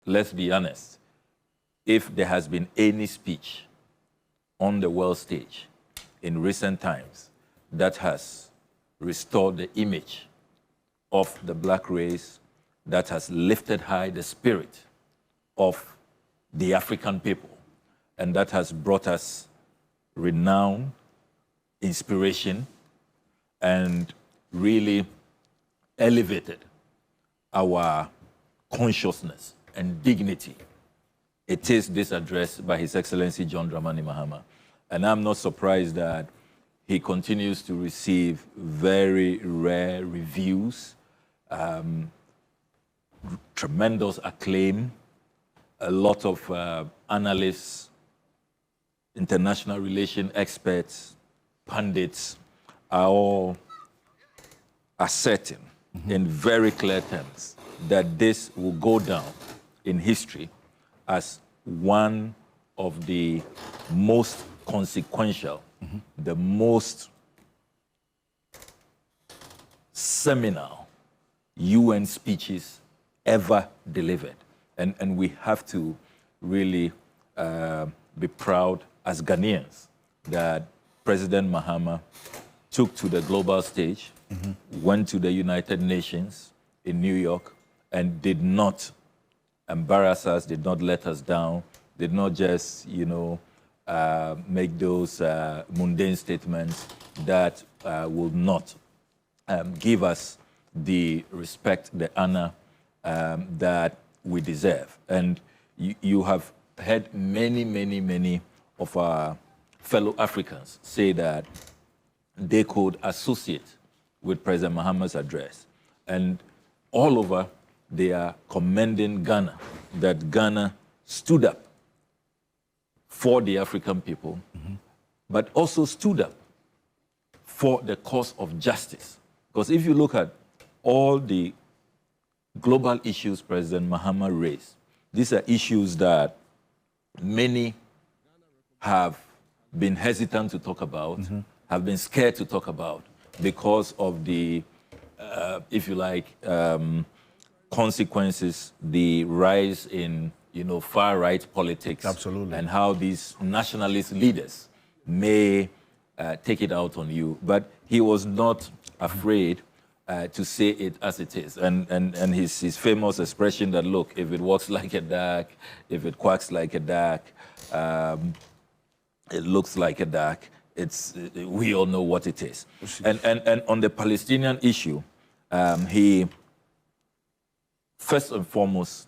let's be honest, if there has been any speech on the world stage in recent times that has restored the image of the black race, that has lifted high the spirit of the African people, and that has brought us renown, inspiration, and really elevated our consciousness and dignity. It is this address by His Excellency John Dramani Mahama. And I'm not surprised that he continues to receive very rare reviews, tremendous acclaim. A lot of analysts, international relation experts, pundits are all asserting in very clear terms that this will go down in history as one of the most consequential, the most seminal UN speeches ever delivered. And we have to really be proud as Ghanaians that President Mahama took to the global stage, went to the United Nations in New York, and did not embarrass us, did not let us down, did not just, make those mundane statements that will not give us the respect, the honor that we deserve. And you have heard many of our fellow Africans say that they could associate with President Mahama's address. And all over, they are commending Ghana, that Ghana stood up for the African people, but also stood up for the cause of justice. Because if you look at all the global issues President Mahama raised, these are issues that many have been hesitant to talk about, have been scared to talk about because of the, if you like, consequences, the rise in, far-right politics. Absolutely. And how these nationalist leaders may take it out on you. But he was not afraid to say it as it is. And his famous expression that, look, if it walks like a duck, if it quacks like a duck, it looks like a duck, we all know what it is. And on the Palestinian issue, he first and foremost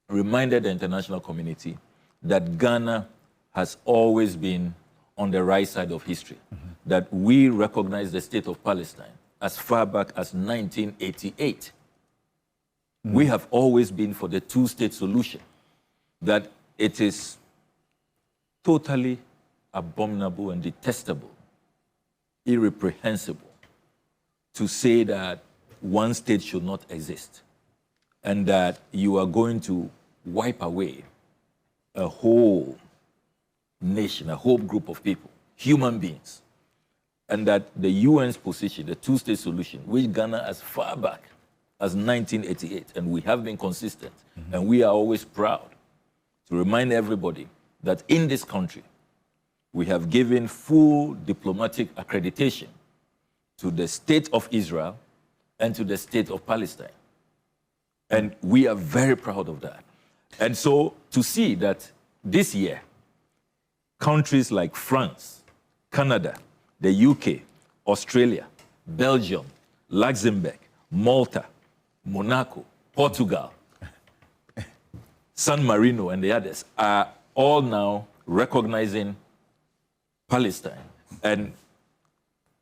reminded the international community that Ghana has always been on the right side of history, that we recognize the state of Palestine as far back as 1988. We have always been for the two-state solution, that it is totally abominable and detestable, irreprehensible to say that one state should not exist and that you are going to wipe away a whole nation, a whole group of people, human beings, and that the UN's position, the two-state solution, which Ghana as far back as 1988, and we have been consistent, and we are always proud to remind everybody that in this country, we have given full diplomatic accreditation to the state of Israel and to the state of Palestine. And we are very proud of that. And so to see that this year, countries like France, Canada, the UK, Australia, Belgium, Luxembourg, Malta, Monaco, Portugal, San Marino, and the others are all now recognizing Palestine and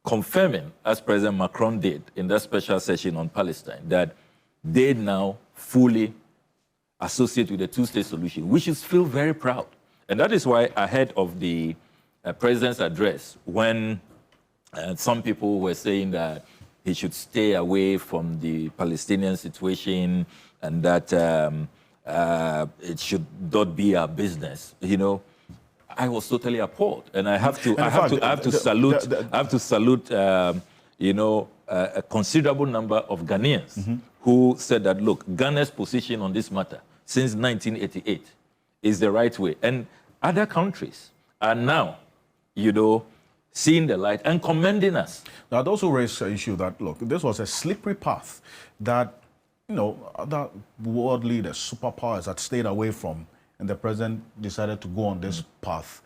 confirming, as President Macron did in that special session on Palestine, that they now fully associate with the two-state solution. We should feel very proud. And that is why ahead of the president's address, when some people were saying that he should stay away from the Palestinian situation and that it should not be our business, I was totally appalled, and I have to salute a considerable number of Ghanaians who said that, look, Ghana's position on this matter since 1988 is the right way. And other countries are now, seeing the light and commending us. Now, I'd also raised the issue that, look, this was a slippery path that, other world leaders, superpowers had stayed away from, and the president decided to go on this path.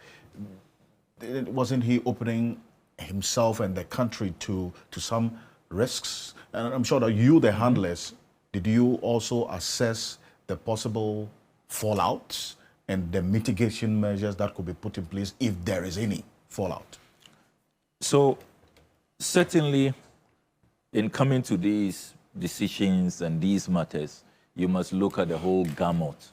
Wasn't he opening himself and the country to some risks? And I'm sure that you, the handlers, did you also assess the possible fallouts and the mitigation measures that could be put in place if there is any fallout? So certainly in coming to these decisions and these matters, you must look at the whole gamut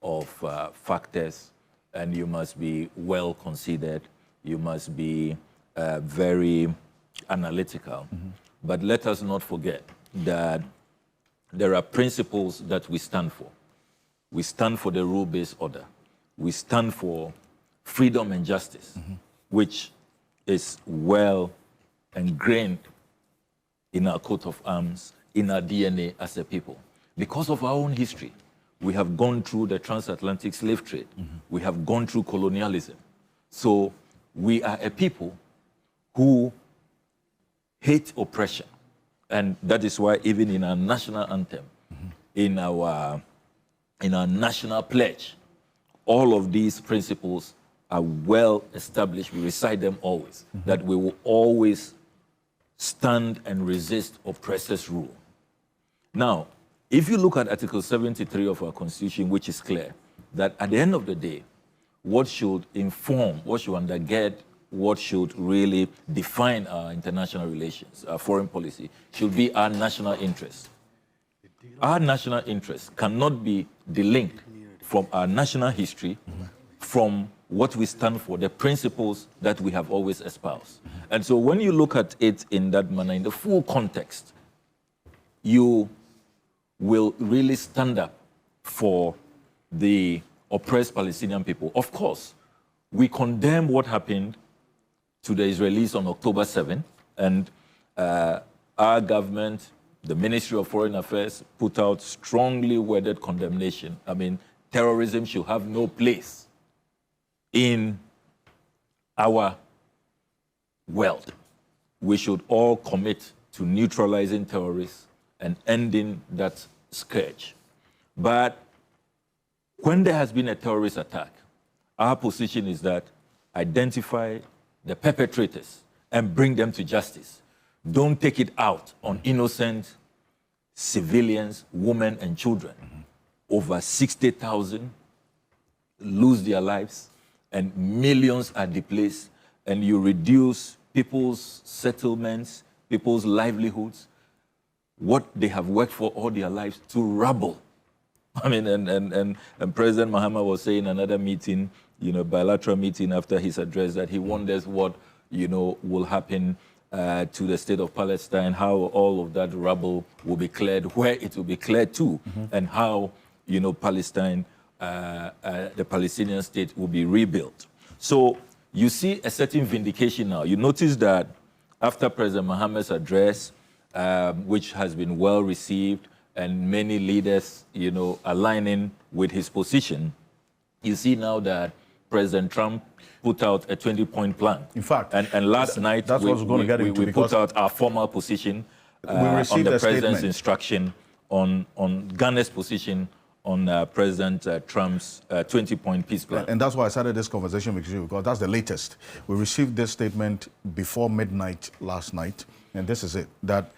of factors, and you must be well considered. You must be very analytical. But let us not forget that there are principles that we stand for. We stand for the rule-based order. We stand for freedom and justice, which is well ingrained in our coat of arms, in our DNA as a people. Because of our own history, we have gone through the transatlantic slave trade. We have gone through colonialism. So we are a people who hate oppression. And that is why even in our national anthem, in our national pledge, all of these principles are well established. We recite them always, that we will always stand and resist oppressors' rule. Now, if you look at Article 73 of our Constitution, which is clear, that at the end of the day, what should inform, what should undergird, what should really define our international relations, our foreign policy, should be our national interest. Our national interest cannot be delinked from our national history, from what we stand for, the principles that we have always espoused. And so when you look at it in that manner, in the full context, you will really stand up for the oppressed Palestinian people. Of course, we condemn what happened to the Israelis on October 7, and our government, the Ministry of Foreign Affairs, put out strongly worded condemnation. I mean, terrorism should have no place in our world. We should all commit to neutralizing terrorists and ending that scourge. But when there has been a terrorist attack, our position is that identify the perpetrators and bring them to justice. Don't take it out on innocent civilians, women and children. Over 60,000 lose their lives and millions are displaced, and you reduce people's settlements, people's livelihoods, what they have worked for all their lives, to rubble. I mean, and President Mahama was saying in another meeting, bilateral meeting after his address, that he wonders what, will happen to the state of Palestine, how all of that rubble will be cleared, where it will be cleared to, and how, Palestine, the Palestinian state will be rebuilt. So you see a certain vindication now. You notice that after President Mahama's address, which has been well received, and many leaders, aligning with his position, you see now that President Trump put out a 20-point plan. In fact, and last night we put out our formal position on the president's instruction on Ghana's position on President Trump's 20-point peace plan. And that's why I started this conversation with you, because that's the latest. We received this statement before midnight last night, and this is it, that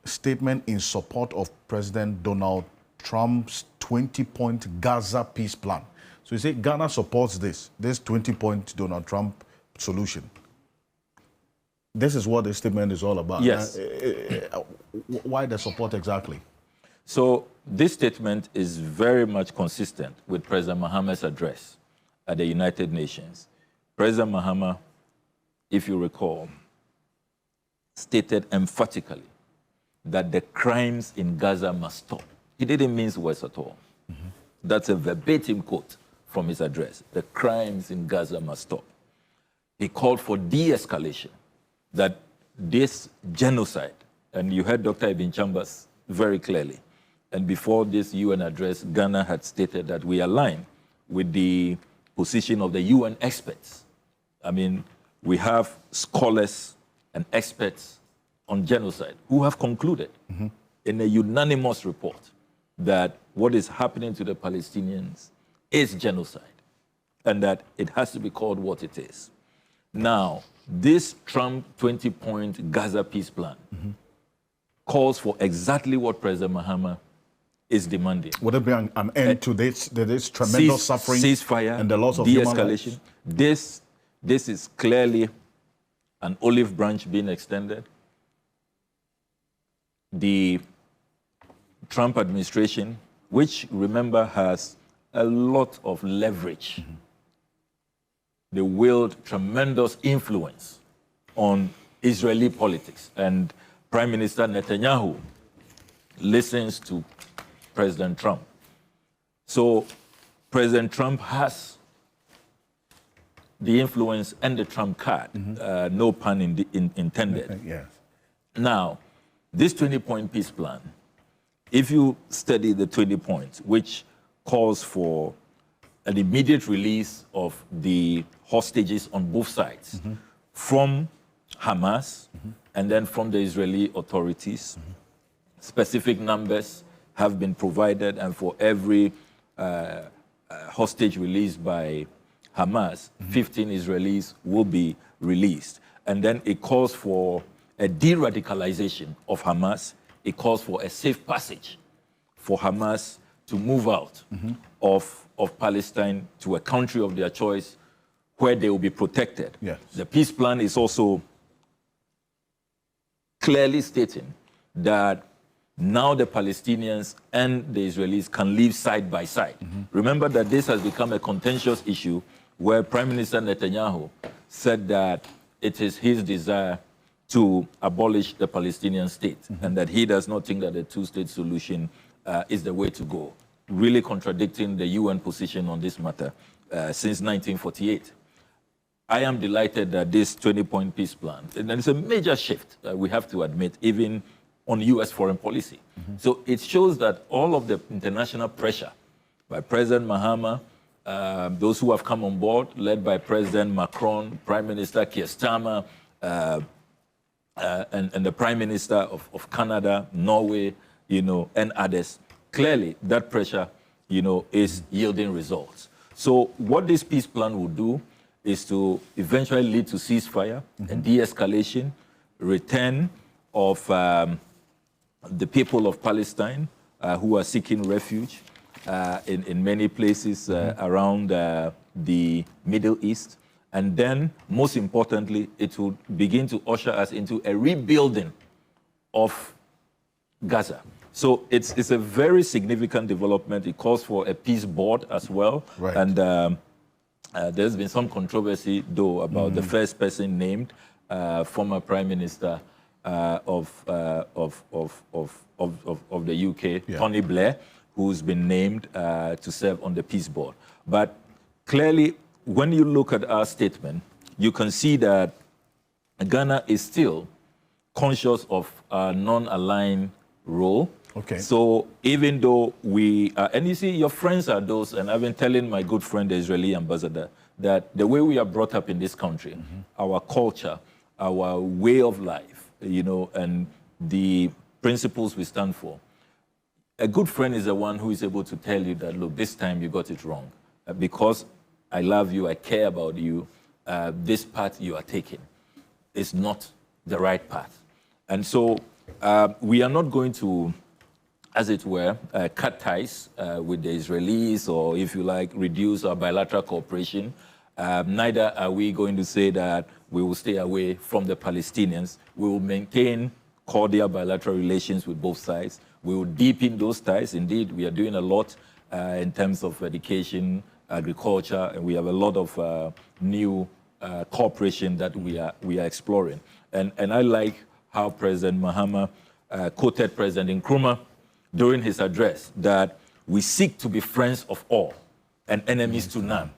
statement in support of President Donald Trump's 20-point Gaza peace plan. So you say Ghana supports this 20-point Donald Trump solution. This is what this statement is all about. Yes. Why the support exactly? So this statement is very much consistent with President Mahama's address at the United Nations. President Mahama, if you recall, stated emphatically that the crimes in Gaza must stop. He didn't mince words at all. That's a verbatim quote from his address. The crimes in Gaza must stop. He called for de-escalation, that this genocide, and you heard Dr. Ibn Chambers very clearly, And before this UN address, Ghana had stated that we align with the position of the UN experts. I mean, we have scholars and experts on genocide who have concluded in a unanimous report that what is happening to the Palestinians is genocide and that it has to be called what it is. Now, this Trump 20-point Gaza peace plan calls for exactly what President Mahama is demanding. Would there be an end to this tremendous suffering ceasefire, and the loss of human lives? De-escalation. This is clearly an olive branch being extended. The Trump administration, which, remember, has a lot of leverage, they wield tremendous influence on Israeli politics. And Prime Minister Netanyahu listens to President Trump. So President Trump has the influence and the Trump card, no pun intended. Yes. Now, this 20-point peace plan, if you study the 20 points, which calls for an immediate release of the hostages on both sides from Hamas and then from the Israeli authorities, specific numbers have been provided, and for every hostage released by Hamas, 15 Israelis will be released. And then it calls for a de-radicalization of Hamas. It calls for a safe passage for Hamas to move out of Palestine to a country of their choice where they will be protected. Yes. The peace plan is also clearly stating that now the Palestinians and the Israelis can live side by side. Remember that this has become a contentious issue where Prime Minister Netanyahu said that it is his desire to abolish the Palestinian state and that he does not think that a two-state solution is the way to go, really contradicting the UN position on this matter since 1948. I am delighted that this 20-point peace plan, and it's a major shift, we have to admit, even on U.S. foreign policy. So it shows that all of the international pressure by President Mahama, those who have come on board, led by President Macron, Prime Minister Keir Starmer, and the Prime Minister of Canada, Norway, and others, clearly that pressure, is yielding results. So what this peace plan will do is to eventually lead to ceasefire and de-escalation, return of the people of Palestine who are seeking refuge in many places around the Middle East. And then, most importantly, it will begin to usher us into a rebuilding of Gaza. So it's a very significant development. It calls for a peace board as well. Right. And there's been some controversy, though, about the first person named, former Prime Minister of the UK, Tony Blair, who's been named to serve on the peace board. But clearly, when you look at our statement, you can see that Ghana is still conscious of our non-aligned role. Okay. So even though we are, and you see, your friends are those, and I've been telling my good friend, the Israeli ambassador, that the way we are brought up in this country, our culture, our way of life, and the principles we stand for, a good friend is the one who is able to tell you that, look, this time you got it wrong. Because I love you, I care about you, this path you are taking is not the right path. And so we are not going to, as it were, cut ties with the Israelis or, if you like, reduce our bilateral cooperation. Neither are we going to say that we will stay away from the Palestinians. We will maintain cordial bilateral relations with both sides. We will deepen those ties. Indeed, we are doing a lot in terms of education, agriculture, and we have a lot of new cooperation that we are exploring. And I like how President Mahama quoted President Nkrumah during his address, that we seek to be friends of all and enemies to none.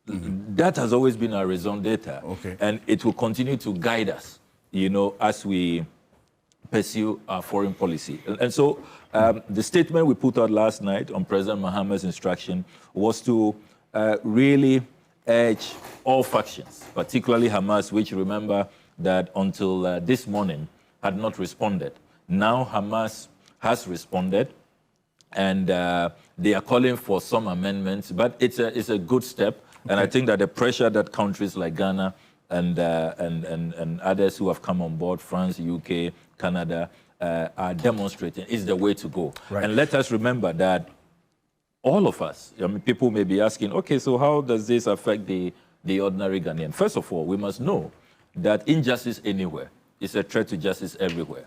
That has always been our raison d'etre. Okay. And it will continue to guide us, as we pursue our foreign policy. And so the statement we put out last night on President Mahama's instruction was to really urge all factions, particularly Hamas, which, remember, that until this morning had not responded. Now Hamas has responded, and they are calling for some amendments, but it's a good step. Okay. And I think that the pressure that countries like Ghana and others who have come on board, France, UK, Canada, are demonstrating is the way to go. Right. And let us remember that all of us, I mean, people may be asking, okay, so how does this affect the ordinary Ghanaian? First of all, we must know that injustice anywhere is a threat to justice everywhere.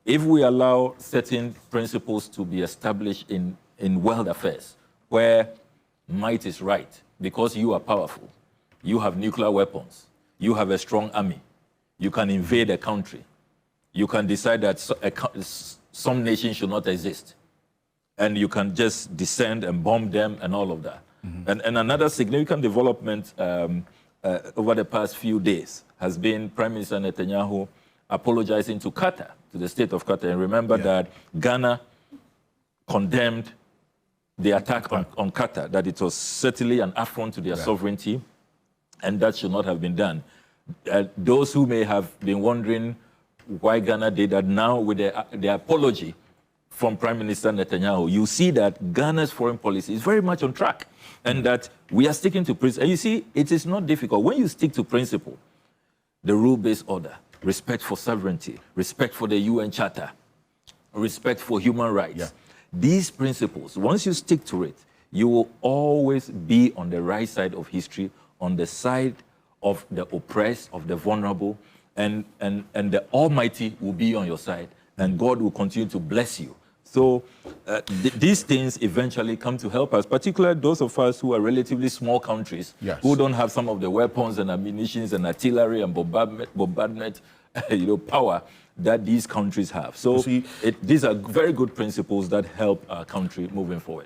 If we allow certain principles to be established in world affairs, where might is right, because you are powerful, you have nuclear weapons, you have a strong army, you can invade a country, you can decide that some nation should not exist, and you can just descend and bomb them and all of that. Mm-hmm. And another significant development over the past few days has been Prime Minister Netanyahu apologizing to Qatar, to the state of Qatar. And remember that Ghana condemned the attack on Qatar, that it was certainly an affront to their sovereignty, and that should not have been done. Those who may have been wondering why Ghana did that, now with the apology from Prime Minister Netanyahu, you see that Ghana's foreign policy is very much on track, and that we are sticking to principle. And you see, it is not difficult. When you stick to principle, the rule-based order, respect for sovereignty, respect for the UN Charter, respect for human rights, these principles, once you stick to it, you will always be on the right side of history, on the side of the oppressed, of the vulnerable, and the Almighty will be on your side, and God will continue to bless you. So these things eventually come to help us, particularly those of us who are relatively small countries, who don't have some of the weapons and ammunitions and artillery and bombardment power that these countries have. So these are very good principles that help our country moving forward.